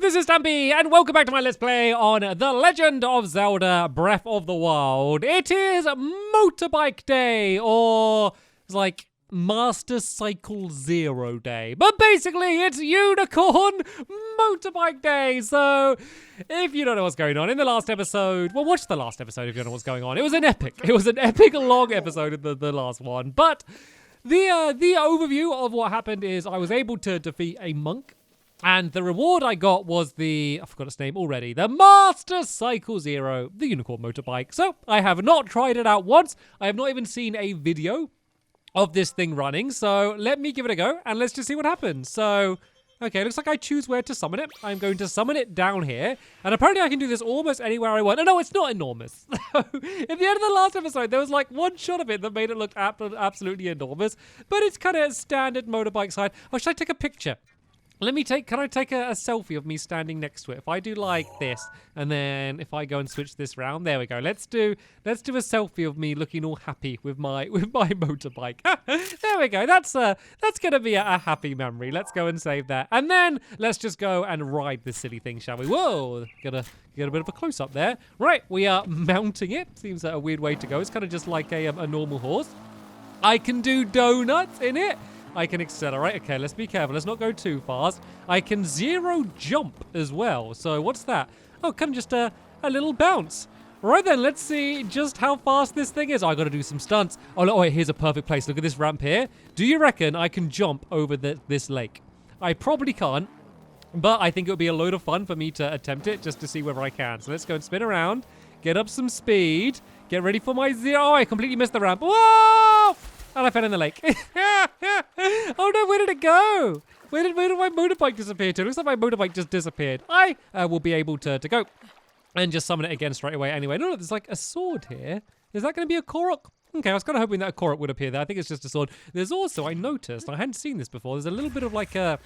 this is Stampy, and welcome back to my Let's Play on The Legend of Zelda Breath of the Wild. It is Motorbike Day, or it's like Master Cycle Zero Day. But basically, it's Unicorn Motorbike Day. So, if you don't know what's going on, in the last episode, well, watch the last episode if you don't know what's going on. It was an epic long episode in the last one. But the overview of what happened is I was able to defeat a monk. And the reward I got was I forgot its name already, the Master Cycle Zero, the Unicorn Motorbike. So, I have not tried it out once. I have not even seen a video of this thing running. So, let me give it a go, and let's just see what happens. So, okay, looks like I choose where to summon it. I'm going to summon it down here. And apparently I can do this almost anywhere I want. No, it's not enormous. At the end of the last episode, there was like one shot of it that made it look absolutely enormous. But it's kind of standard motorbike side. Oh, should I take a picture? Can I take a selfie of me standing next to it? If I do like this, and then if I go and switch this round, there we go. Let's do a selfie of me looking all happy with my motorbike. There we go. That's gonna be a happy memory. Let's go and save that, and then let's just go and ride this silly thing, shall we? Whoa! Get a bit of a close up there. Right, we are mounting it. Seems a weird way to go. It's kind of just like a normal horse. I can do donuts in it. I can accelerate. Okay, let's be careful. Let's not go too fast. I can zero jump as well. So what's that? Oh, kind of just a little bounce. Right then, let's see just how fast this thing is. Oh, I got to do some stunts. Oh, wait, here's a perfect place. Look at this ramp here. Do you reckon I can jump over this lake? I probably can't, but I think it would be a load of fun for me to attempt it just to see whether I can. So let's go and spin around, get up some speed, get ready for my zero. Oh, I completely missed the ramp. Whoa! And I fell in the lake. Oh no, where did it go? Where did my motorbike disappear to? Looks like my motorbike just disappeared. I will be able to go and just summon it again straight away anyway. No, there's like a sword here. Is that going to be a Korok? Okay, I was kind of hoping that a Korok would appear there. I think it's just a sword. There's also, I noticed, I hadn't seen this before, there's a little bit of like an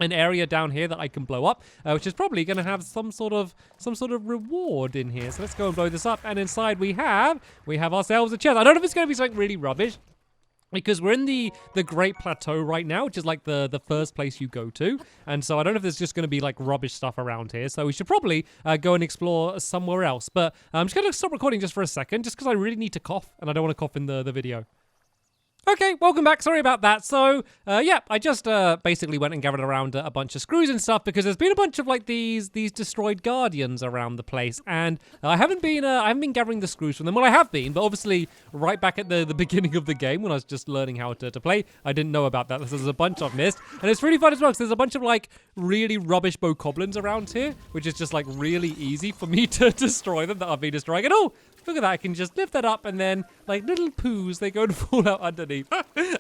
area down here that I can blow up, which is probably going to have some sort of reward in here. So let's go and blow this up. And inside we have ourselves a chest. I don't know if it's going to be something really rubbish, because we're in the Great Plateau right now, which is like the first place you go to. And so I don't know if there's just going to be like rubbish stuff around here. So we should probably go and explore somewhere else. But I'm just going to stop recording just for a second, just because I really need to cough, and I don't want to cough in the video. Okay, welcome back. Sorry about that. So, yeah, I just basically went and gathered around a bunch of screws and stuff, because there's been a bunch of like these destroyed guardians around the place, and I haven't been gathering the screws from them. Well, I have been, but obviously right back at the beginning of the game when I was just learning how to play, I didn't know about that. So there's a bunch I've missed, and it's really fun as well, because there's a bunch of like really rubbish bokoblins around here, which is just like really easy for me to destroy them that I've been destroying. And oh, look at that, I can just lift that up, and then like little poos, they go and fall out underneath.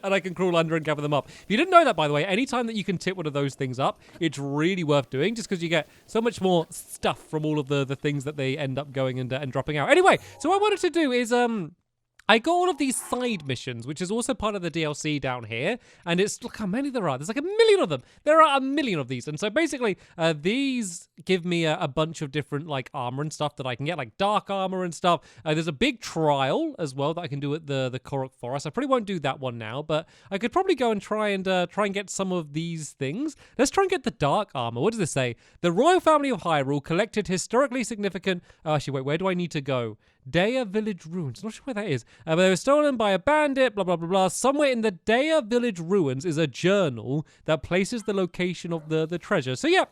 And I can crawl under and gather them up. If you didn't know that, by the way, anytime that you can tip one of those things up, it's really worth doing, just because you get so much more stuff from all of the things that they end up going and dropping out. Anyway, so what I wanted to do is I got all of these side missions, which is also part of the DLC down here. And it's, look how many there are. There's like 1 million of them. There are 1 million of these. And so basically, these give me a bunch of different like armor and stuff that I can get, like dark armor and stuff. There's a big trial as well that I can do at the Korok Forest. I probably won't do that one now, but I could probably go and try and get some of these things. Let's try and get the dark armor. What does this say? The royal family of Hyrule collected historically significant... Oh, actually, wait, where do I need to go? DEYA Village Ruins. Not sure where that is. But they were stolen by a bandit, blah, blah, blah, blah. Somewhere in the DEYA Village Ruins is a journal that places the location of the treasure. So, yeah.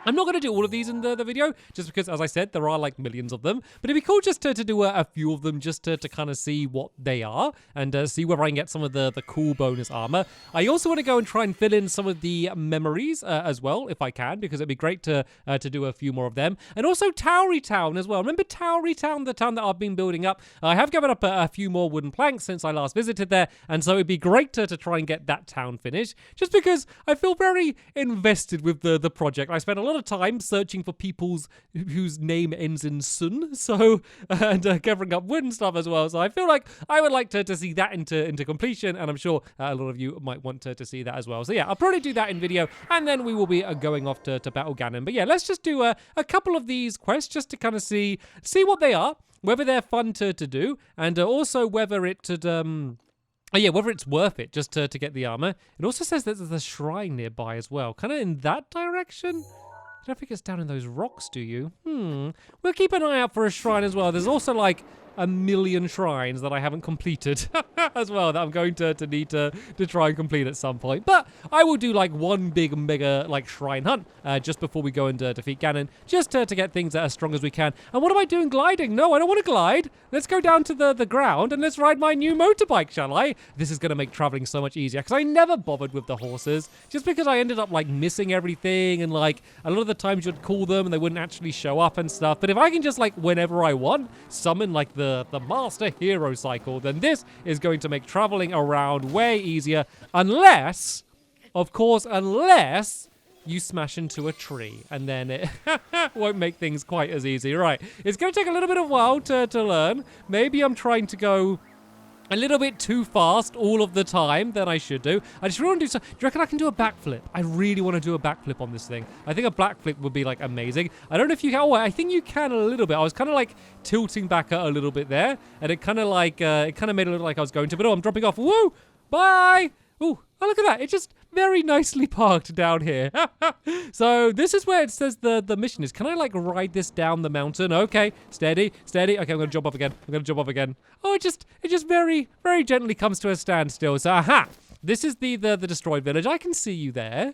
I'm not going to do all of these in the video, just because, as I said, there are like millions of them. But it'd be cool just to do a few of them, just to kind of see what they are, and see whether I can get some of the cool bonus armor. I also want to go and try and fill in some of the memories as well, if I can, because it'd be great to do a few more of them. And also Towery Town as well. Remember Towery Town, the town that I've been building up? I have gathered up a few more wooden planks since I last visited there, and so it'd be great to try and get that town finished, just because I feel very invested with the project. I spent a lot of time searching for people's whose name ends in sun, so and gathering up wood and stuff as well. So I feel like I would like to see that into completion, and I'm sure a lot of you might want to see that as well. So yeah, I'll probably do that in video, and then we will be going off to Battle Ganon. But yeah, let's just do a couple of these quests just to kind of see what they are, whether they're fun to do, and also whether it should Oh yeah, whether it's worth it just to get the armor. It also says that there's a shrine nearby as well. Kind of in that direction. don't think it's down in those rocks, do you? We'll keep an eye out for a shrine as well. There's also like a million shrines that I haven't completed as well that I'm going to need to try and complete at some point. But I will do like one big mega like shrine hunt just before we go and defeat Ganon, just to get things as strong as we can. And what am I doing gliding? No, I don't want to glide. Let's go down to the ground and let's ride my new motorbike, shall I? This is going to make traveling so much easier because I never bothered with the horses just because I ended up like missing everything, and like a lot of the times you'd call them and they wouldn't actually show up and stuff. But if I can just like whenever I want summon like the Master Hero cycle, then this is going to make traveling around way easier, unless, of course, unless you smash into a tree, and then it won't make things quite as easy. Right, it's going to take a little bit of a while to learn. Maybe I'm trying to go a little bit too fast all of the time than I should do. I just really want to do so. Do you reckon I can do a backflip? I really want to do a backflip on this thing. I think a backflip would be like amazing. I don't know if you can. Oh, I think you can a little bit. I was kind of like tilting back a little bit there, and it kind of like it kind of made it look like I was going to. But oh, I'm dropping off. Woo! Bye. Ooh, oh, look at that. It just very nicely parked down here. So this is where it says the mission is. Can I like ride this down the mountain? Okay, steady, steady. Okay, I'm gonna jump off again. Oh, it just very, very gently comes to a standstill. So aha, this is the destroyed village. I can see you there.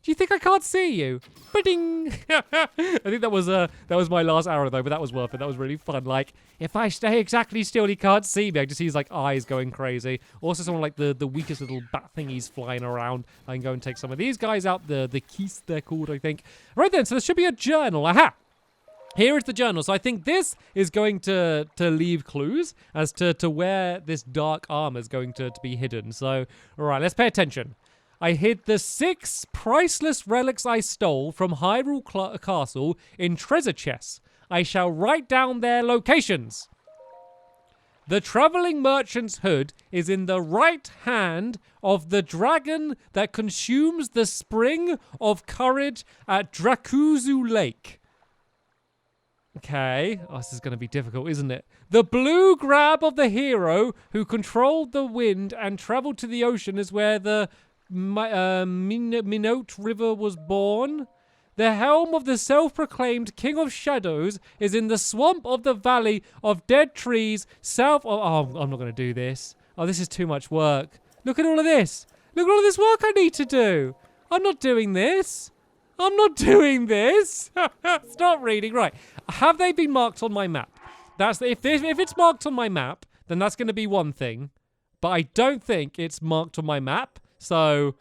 Do you think I can't see you? Ba-ding! I think that was my last arrow though, but that was worth it. That was really fun. Like, if I stay exactly still, he can't see me. I just see his like eyes going crazy. Also, someone like the weakest little bat thingies flying around. I can go and take some of these guys out. The keys they're called, I think. Right then, so there should be a journal. Aha! Here is the journal. So I think this is going to leave clues as to where this dark armor is going to be hidden. So, all right, let's pay attention. I hid the 6 priceless relics I stole from Hyrule Castle in treasure chests. I shall write down their locations. The traveling merchant's hood is in the right hand of the dragon that consumes the spring of courage at Drakuzu Lake. Okay. Oh, this is going to be difficult, isn't it? The blue grab of the hero who controlled the wind and traveled to the ocean is where the Minot River was born. The helm of the self-proclaimed King of Shadows is in the swamp of the Valley of Dead Trees, south of... Oh, I'm not going to do this. Oh, this is too much work. Look at all of this. Look at all of this work I need to do. I'm not doing this. I'm not doing this. Stop reading. Right. Have they been marked on my map? If it's marked on my map, then that's going to be one thing. But I don't think it's marked on my map. So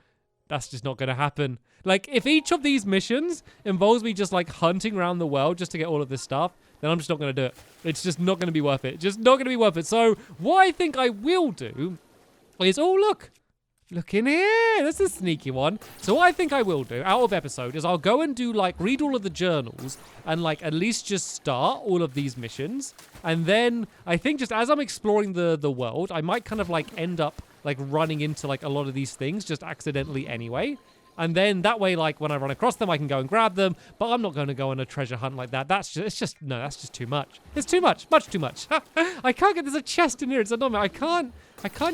that's just not going to happen. Like, if each of these missions involves me just like hunting around the world just to get all of this stuff, then I'm just not going to do it. It's just not going to be worth it. Just not going to be worth it. So what I think I will do is, oh, look in here. That's a sneaky one. So what I think I will do out of episode is I'll go and do like read all of the journals and like at least just start all of these missions. And then I think just as I'm exploring the world, I might kind of like end up like running into like a lot of these things just accidentally anyway. And then that way, like when I run across them, I can go and grab them. But I'm not going to go on a treasure hunt like that. That's just too much. It's too much, much too much. I can't get, there's a chest in here. It's a nightmare. I can't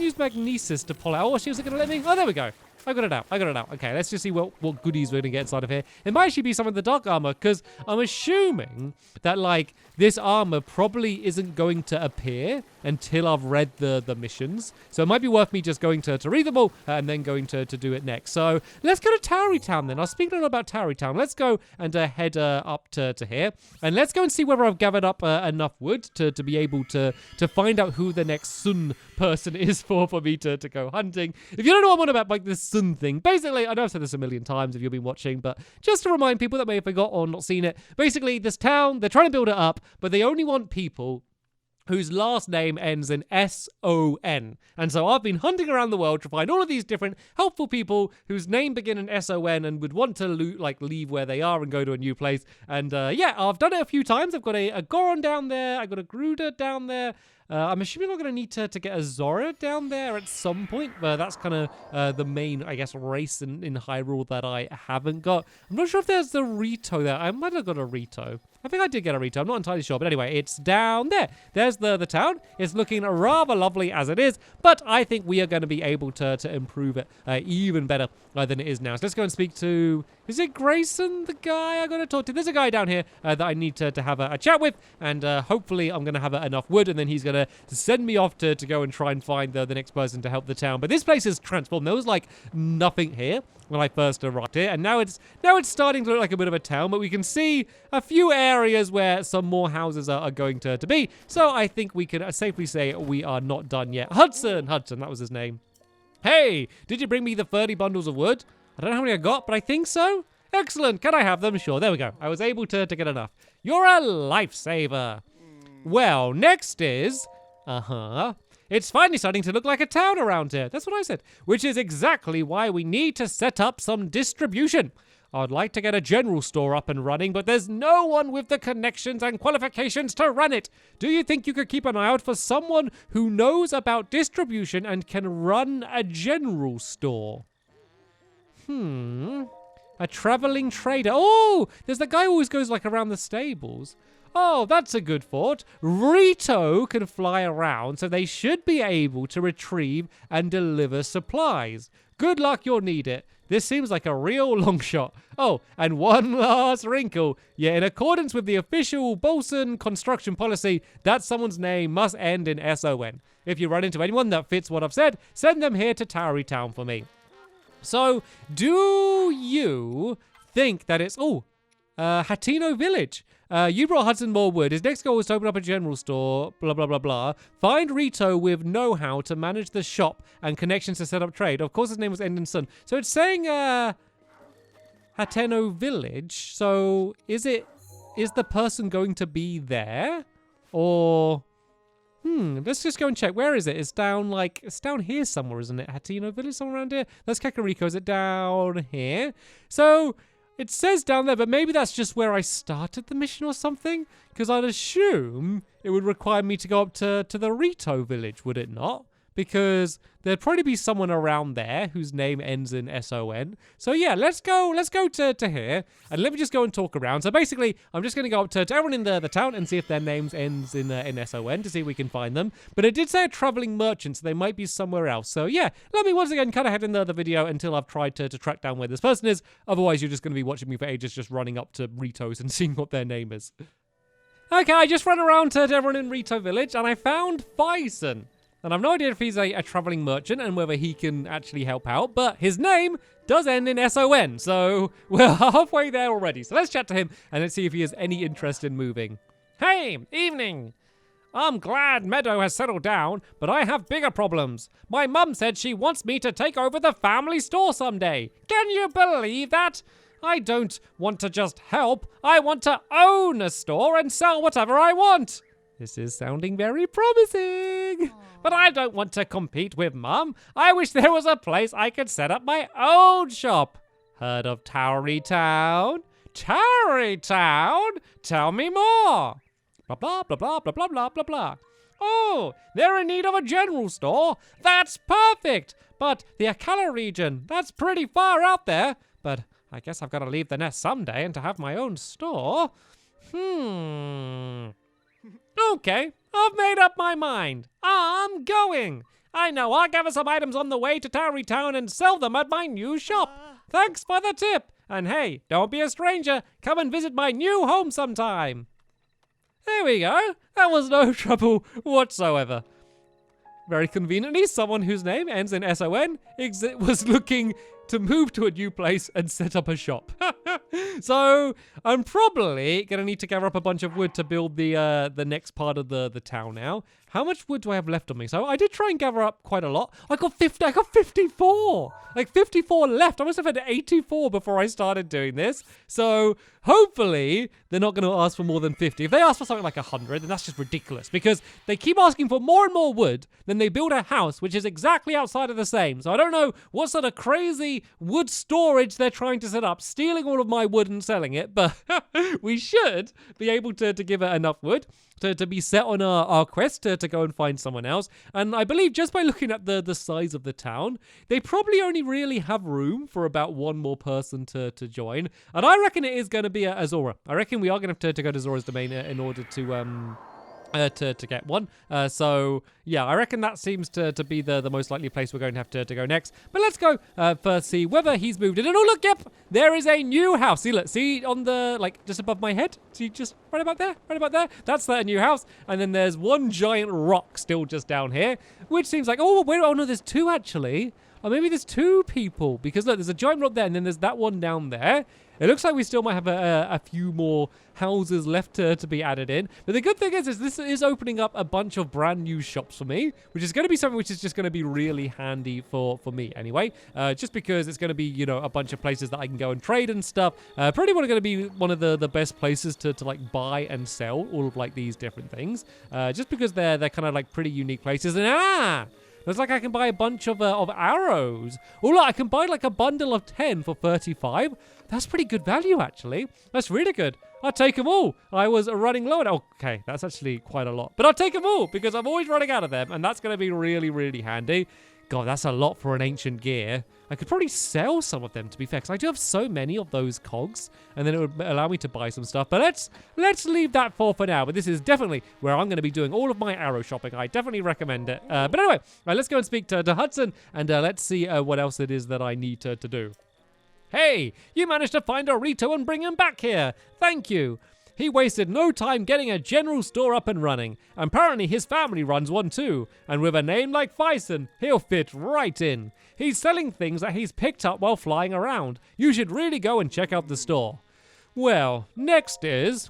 use magnesis to pull out. Oh, she was going to let me. Oh, there we go. I got it out. Okay, let's just see what goodies we're going to get inside of here. It might actually be some of the dark armor, because I'm assuming that, like, this armor probably isn't going to appear until I've read the missions. So it might be worth me just going to read them all and then going to do it next. So let's go to Tarrey Town then. I was speaking a lot about Tarrey Town. Let's go and head up to here. And let's go and see whether I've gathered up enough wood to be able to find out who the next Sun person is for me to go hunting. If you don't know what I'm on about, like this Sun thing, basically, I know I've said this a million times if you've been watching, but just to remind people that may have forgot or not seen it, basically this town, they're trying to build it up, but they only want people whose last name ends in S-O-N. And so I've been hunting around the world to find all of these different helpful people whose name begin in S-O-N and would want to leave where they are and go to a new place. And yeah, I've done it a few times. I've got a Goron down there. I've got a Gruda down there. I'm assuming I'm going to need to get a Zora down there at some point, but that's kind of the main, I guess, race in Hyrule that I haven't got. I'm not sure if there's the Rito there. I might have got a Rito. I think I did get a Rito. I'm not entirely sure. But anyway, it's down there. There's the town. It's looking rather lovely as it is. But I think we are going to be able to improve it even better than it is now. So let's go and speak to... Is it Grayson, the guy I got to talk to? There's a guy down here that I need to have a chat with. And hopefully I'm going to have enough wood. And then he's going to send me off to go and try and find the next person to help the town. But this place is transformed. There was like nothing here when I first arrived here, and now it's starting to look like a bit of a town, but we can see a few areas where some more houses are going to be. So I think we can safely say we are not done yet. Hudson, that was his name. Hey, did you bring me the 30 bundles of wood? I don't know how many I got, but I think so. Excellent. Can I have them? Sure. There we go. I was able to get enough. You're a lifesaver. Well, next is it's finally starting to look like a town around here. That's what I said. Which is exactly why we need to set up some distribution. I'd like to get a general store up and running, but there's no one with the connections and qualifications to run it. Do you think you could keep an eye out for someone who knows about distribution and can run a general store? A traveling trader. Oh, there's the guy who always goes like around the stables. Oh, that's a good thought. Rito can fly around, so they should be able to retrieve and deliver supplies. Good luck, you'll need it. This seems like a real long shot. Oh, and one last wrinkle. Yeah, in accordance with the official Bolson construction policy, that someone's name must end in SON. If you run into anyone that fits what I've said, send them here to Tarrey Town for me. So, do you think that it's... Hatino Village. You brought Hudson more wood. His next goal was to open up a general store, blah, blah, blah, blah. Find Rito with know-how to manage the shop and connections to set up trade. Of course, his name was Endon Sun. So it's saying Hateno Village. So is the person going to be there? Or... let's just go and check. Where is it? It's down here somewhere, isn't it? Hatino Village, somewhere around here? That's Kakariko. Is it down here? So... It says down there, but maybe that's just where I started the mission or something? Because I'd assume it would require me to go up to the Rito village, would it not? Because there'd probably be someone around there whose name ends in SON. So yeah, let's go to here, and let me just go and talk around. So basically, I'm just going to go up to everyone in the town and see if their names ends in SON to see if we can find them. But it did say a traveling merchant, so they might be somewhere else. So yeah, let me once again cut ahead in the video until I've tried to track down where this person is. Otherwise, you're just going to be watching me for ages just running up to Rito's and seeing what their name is. Okay, I just ran around to everyone in Rito village, and I found Faison. And I've no idea if he's a traveling merchant and whether he can actually help out, but his name does end in SON, so we're halfway there already. So let's chat to him and let's see if he has any interest in moving. Hey, evening. I'm glad Meadow has settled down, but I have bigger problems. My mum said she wants me to take over the family store someday. Can you believe that? I don't want to just help. I want to own a store and sell whatever I want. This is sounding very promising. But I don't want to compete with Mum. I wish there was a place I could set up my own shop. Heard of Tarrey Town? Tarrey Town? Tell me more. Blah, blah, blah, blah, blah, blah, blah, blah, blah. Oh, they're in need of a general store. That's perfect. But the Akala region, that's pretty far out there. But I guess I've got to leave the nest someday and to have my own store. Okay, I've made up my mind. I'm going. I know I'll gather some items on the way to Tarrey Town and sell them at my new shop. Thanks for the tip. And hey, don't be a stranger. Come and visit my new home sometime. There we go. That was no trouble whatsoever. Very conveniently, someone whose name ends in SON was looking to move to a new place and set up a shop. So I'm probably gonna need to gather up a bunch of wood to build the next part of the town now. How much wood do I have left on me? So I did try and gather up quite a lot. I got 54. Like 54 left. I must have had 84 before I started doing this. So hopefully they're not going to ask for more than 50. If they ask for something like 100, then that's just ridiculous because they keep asking for more and more wood. Then they build a house, which is exactly outside of the same. So I don't know what sort of crazy wood storage they're trying to set up, stealing all of my wood and selling it. But we should be able to give it enough wood to be set on our quest to go and find someone else. And I believe just by looking at the size of the town, they probably only really have room for about one more person to join. And I reckon it is going to be a Zora. I reckon we are going to have to go to Zora's domain in order to get one. So yeah, I reckon that seems to be the most likely place we're going to have to go next. But let's go first see whether he's moved in. And oh look, yep, there is a new house. See, look, see on the, like, just above my head? See, just right about there, right about there? That's that new house. And then there's one giant rock still just down here, which seems like, oh wait, oh no, there's two actually. Or maybe there's two people, because look, there's a giant rock there, and then there's that one down there. It looks like we still might have a few more houses left to be added in. But the good thing is this is opening up a bunch of brand new shops for me, which is going to be something which is just going to be really handy for me anyway. Just because it's going to be, you know, a bunch of places that I can go and trade and stuff. Pretty much going to be one of the best places to like buy and sell all of like these different things. Just because they're kind of like pretty unique places. And looks like I can buy a bunch of arrows. Oh, look, I can buy like a bundle of 10 for 35. That's pretty good value, actually. That's really good. I'll take them all. I was running low. Okay, that's actually quite a lot. But I'll take them all because I'm always running out of them. And that's going to be really, really handy. God, that's a lot for an ancient gear. I could probably sell some of them, to be fair, because I do have so many of those cogs, and then it would allow me to buy some stuff. But let's leave that for now. But this is definitely where I'm going to be doing all of my arrow shopping. I definitely recommend it. But anyway, let's go and speak to Hudson, and let's see what else it is that I need to do. Hey, you managed to find Dorito and bring him back here. Thank you. He wasted no time getting a general store up and running. Apparently his family runs one too, and with a name like Bison, he'll fit right in. He's selling things that he's picked up while flying around. You should really go and check out the store. Well, next is...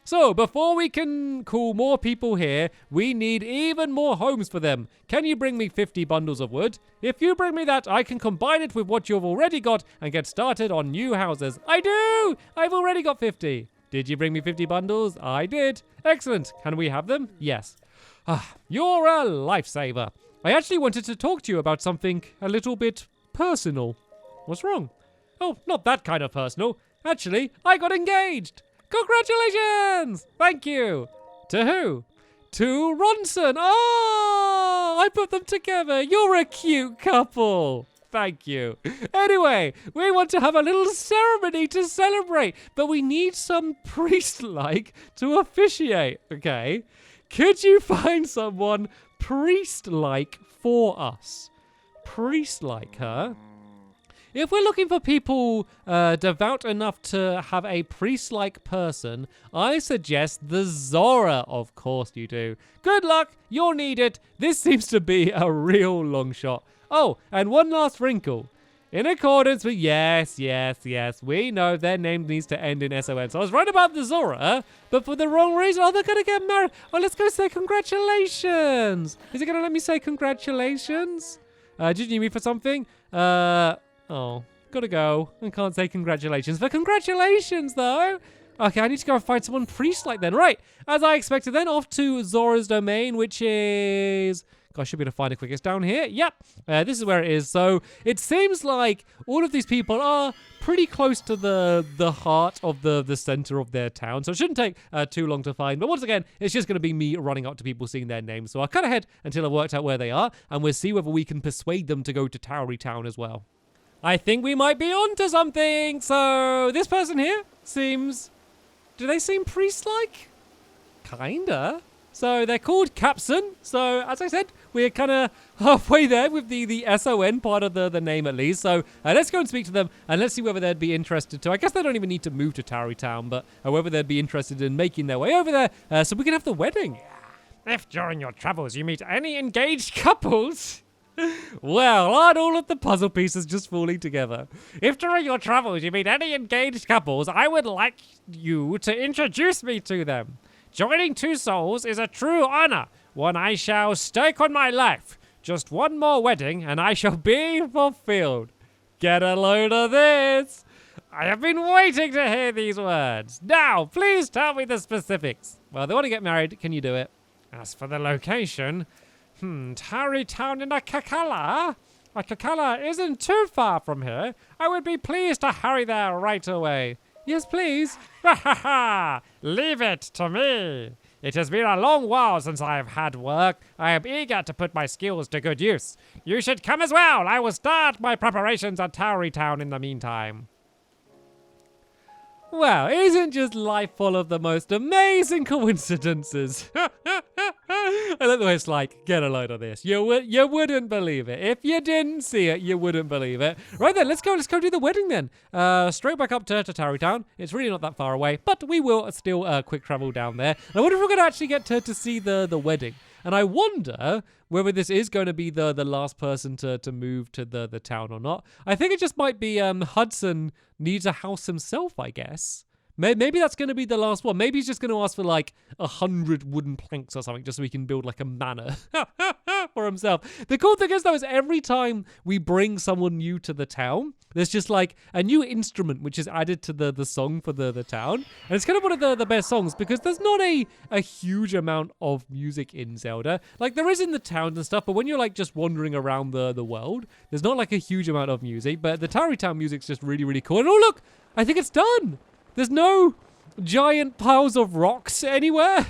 So, before we can call more people here, we need even more homes for them. Can you bring me 50 bundles of wood? If you bring me that, I can combine it with what you've already got and get started on new houses. I do! I've already got 50. Did you bring me 50 bundles? I did. Excellent. Can we have them? Yes. You're a lifesaver. I actually wanted to talk to you about something a little bit personal. What's wrong? Oh, not that kind of personal. Actually, I got engaged. Congratulations! Thank you. To who? To Ronson. Oh, I put them together. You're a cute couple. Thank you. Anyway, we want to have a little ceremony to celebrate, but we need some priest-like to officiate, okay? Could you find someone priest-like for us? Priest-like, huh? If we're looking for people devout enough to have a priest-like person, I suggest the Zora. Of course you do. Good luck. You'll need it. This seems to be a real long shot. Oh, and one last wrinkle. In accordance with... Yes, we know their name needs to end in SON. So I was right about the Zora, but for the wrong reason. Oh, they're going to get married. Oh, let's go say congratulations. Is it going to let me say congratulations? Did you need me for something? Oh, gotta go. I can't say congratulations. But congratulations, though. Okay, I need to go and find someone priest-like then. Right, as I expected then, off to Zora's domain, which is... Gosh, I should be able to find it quick. It's down here. Yep, this is where it is. So it seems like all of these people are pretty close to the heart of the center of their town. So it shouldn't take too long to find. But once again, it's just going to be me running up to people, seeing their names. So I'll cut ahead until I've worked out where they are, and we'll see whether we can persuade them to go to TARREY Town as well. I think we might be onto something. So this person here seems... Do they seem priest-like? Kinda. So they're called Capson. So as I said, we're kind of halfway there with the SON part of the name at least. So let's go and speak to them and let's see whether they'd be interested to. I guess they don't even need to move to TARREY Town, but whether they'd be interested in making their way over there so we can have the wedding. If during your travels you meet any engaged couples... Well, aren't all of the puzzle pieces just falling together? If during your travels you meet any engaged couples, I would like you to introduce me to them. Joining two souls is a true honor, one I shall stake on my life. Just one more wedding and I shall be fulfilled. Get a load of this. I have been waiting to hear these words. Now, please tell me the specifics. Well, they want to get married. Can you do it? As for the location... TARREY Town in Akakala? Akakala isn't too far from here. I would be pleased to hurry there right away. Yes, please. Ha ha ha! Leave it to me. It has been a long while since I have had work. I am eager to put my skills to good use. You should come as well. I will start my preparations at Tarrey Town in the meantime. Wow, isn't just life full of the most amazing coincidences? I love the way it's like, get a load of this. You wouldn't believe it. If you didn't see it, you wouldn't believe it. Right then, let's go do the wedding then. Straight back up to Tarrey Town. It's really not that far away, but we will still quick travel down there. And I wonder if we're going to actually get to see the wedding. And I wonder whether this is going to be the last person to move to the town or not. I think it just might be Hudson needs a house himself, I guess. Maybe that's going to be the last one. Maybe he's just going to ask for like 100 wooden planks or something just so he can build like a manor for himself. The cool thing is though is every time we bring someone new to the town, there's just like a new instrument which is added to the song for the town. And it's kind of one of the best songs because there's not a huge amount of music in Zelda. Like there is in the towns and stuff, but when you're like just wandering around the world, there's not like a huge amount of music. But the Tarrey Town music's just really, really cool. And oh look, I think it's done. There's no giant piles of rocks anywhere,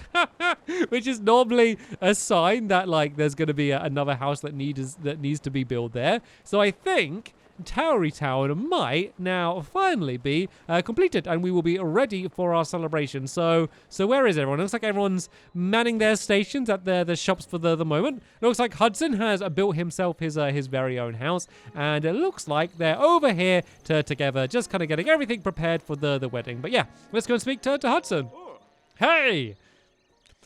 which is normally a sign that like there's going to be another house that needs to be built there. So I think Tarrey Town might now finally be completed, and we will be ready for our celebration. So where is everyone? It looks like everyone's manning their stations at the shops for the moment. It looks like Hudson has built himself his very own house, and it looks like they're over here together, just kind of getting everything prepared for the wedding. But yeah, let's go and speak to Hudson. Hey,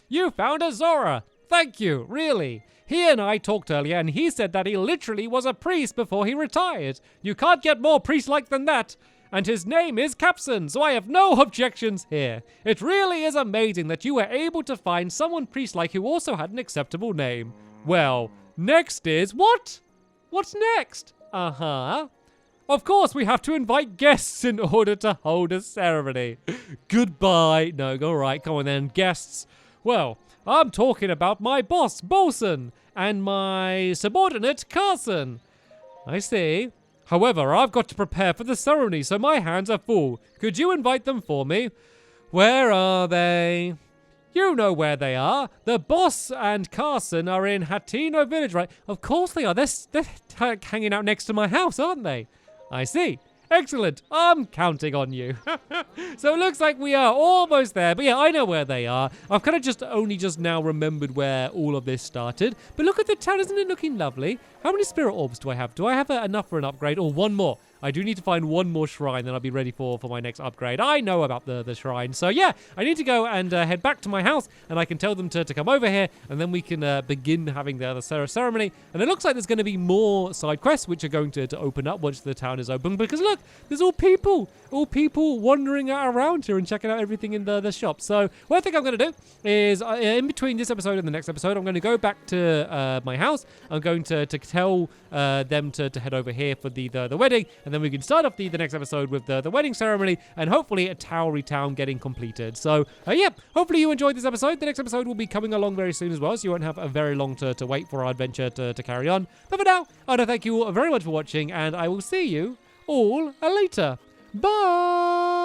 you found a Zora. Thank you, really. He and I talked earlier, and he said that he literally was a priest before he retired. You can't get more priest-like than that. And his name is Capson, so I have no objections here. It really is amazing that you were able to find someone priest-like who also had an acceptable name. Well, next is... What? What's next? Uh-huh. Of course, we have to invite guests in order to hold a ceremony. Goodbye. No, all right, come on then, guests. Well... I'm talking about my boss, Bolson, and my subordinate, Carson. I see. However, I've got to prepare for the ceremony, so my hands are full. Could you invite them for me? Where are they? You know where they are. The boss and Carson are in Hatino Village, right? Of course they are. They're hanging out next to my house, aren't they? I see. Excellent. I'm counting on you. So it looks like we are almost there. But yeah, I know where they are. I've kind of only just now remembered where all of this started. But look at the town. Isn't it looking lovely? How many spirit orbs do I have? Do I have enough for an upgrade or one more? I do need to find one more shrine, then I'll be ready for my next upgrade. I know about the shrine. So yeah, I need to go and head back to my house, and I can tell them to come over here, and then we can begin having the ceremony. And it looks like there's going to be more side quests, which are going to open up once the town is open, because look, there's all people wandering around here and checking out everything in the shop. So what I think I'm going to do is, in between this episode and the next episode, I'm going to go back to my house. I'm going to tell them to head over here for the wedding, and then we can start off the next episode with the wedding ceremony, and hopefully a Tarrey Town getting completed. So yeah, hopefully you enjoyed this episode. The next episode will be coming along very soon as well, so you won't have a very long to wait for our adventure to carry on. But for now, I want to thank you all very much for watching, and I will see you all later. Bye!